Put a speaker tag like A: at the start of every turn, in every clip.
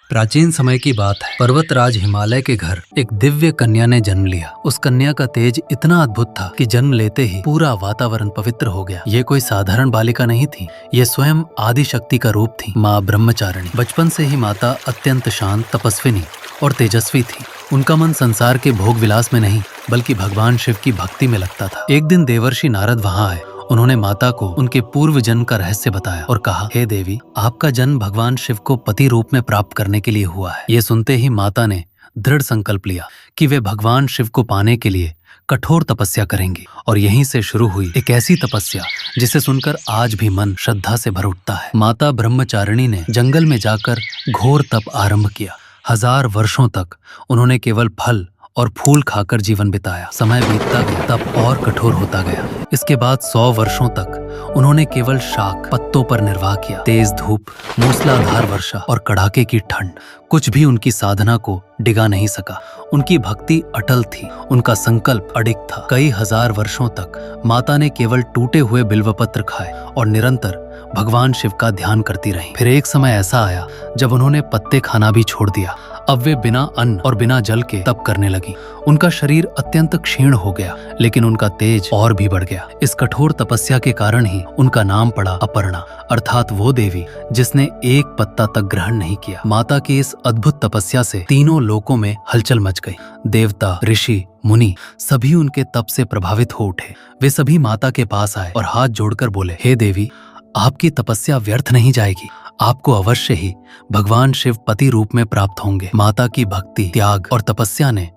A: प्राचीन समय की बात है। पर्वतराज हिमालय के घर एक दिव्य कन्या ने जन्म लिया। उस कन्या का तेज इतना अद्भुत था कि जन्म लेते ही पूरा वातावरण पवित्र हो गया। ये कोई साधारण बालिका नहीं थी, ये स्वयं आदि शक्ति का रूप थी, माँ ब्रह्मचारिणी। बचपन से ही माता अत्यंत शांत, तपस्विनी और तेजस्वी थी। उनका मन संसार के भोग विलास में नहीं बल्कि भगवान शिव की भक्ति में लगता था। एक दिन देवर्षि नारद वहाँ आए। उन्होंने माता को उनके पूर्व जन्म का रहस्य बताया और कहा, हे देवी, आपका जन्म भगवान शिव को पति रूप में प्राप्त करने के लिए हुआ है। ये सुनते ही माता ने दृढ़ संकल्प लिया कि वे भगवान शिव को पाने के लिए कठोर तपस्या करेंगी। और यहीं से शुरू हुई एक ऐसी तपस्या जिसे सुनकर आज भी मन श्रद्धा से भर उठता है। माता ब्रह्मचारिणी ने जंगल में जाकर घोर तप आरंभ किया। 1000 वर्षों तक उन्होंने केवल फल और फूल खाकर जीवन बिताया। समय बीतता गया, तप और कठोर होता गया। इसके बाद 100 वर्षों तक उन्होंने केवल शाक पत्तों पर निर्वाह किया। तेज धूप, मूसलाधार वर्षा और कड़ाके की ठंड कुछ भी उनकी साधना को डिगा नहीं सका। उनकी भक्ति अटल थी, उनका संकल्प अडिग था। कई 1000 वर्षों तक माता ने केवल टूटे हुए बिल्वपत्र खाए और निरंतर भगवान शिव का ध्यान करती रहीं। फिर एक समय ऐसा आया जब उन्होंने पत्ते खाना भी छोड़ दिया। अब वे बिना अन्न और बिना जल के तप करने लगी। उनका शरीर अत्यंत क्षीण हो गया, लेकिन उनका तेज और भी बढ़ गया। इस कठोर तपस्या के कारण ही उनका नाम पड़ा अपर्णा, अर्थात वो देवी जिसने एक पत्ता तक ग्रहण नहीं किया। माता की इस अद्भुत तपस्या से तीनों लोकों में हलचल मच गई। देवता, ऋषि, मुनि सभी उनके तप से प्रभावित हो उठे। वे सभी माता के पास आए और हाथ जोड़कर बोले, हे देवी, आपकी तपस्या व्यर्थ नहीं जाएगी। आपको अवश्य ही भगवान शिव पति रूप में प्राप्त होंगे। माता की भक्ति, त्याग और तपस्या ने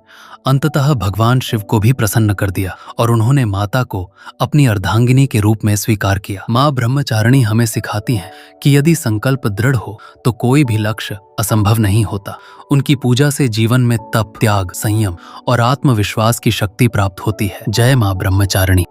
A: अंततः भगवान शिव को भी प्रसन्न कर दिया और उन्होंने माता को अपनी अर्धांगिनी के रूप में स्वीकार किया। माँ ब्रह्मचारिणी हमें सिखाती हैं कि यदि संकल्प दृढ़ हो तो कोई भी लक्ष्य असंभव नहीं होता। उनकी पूजा से जीवन में तप, त्याग, संयम और आत्मविश्वास की शक्ति प्राप्त होती है। जय माँ ब्रह्मचारिणी।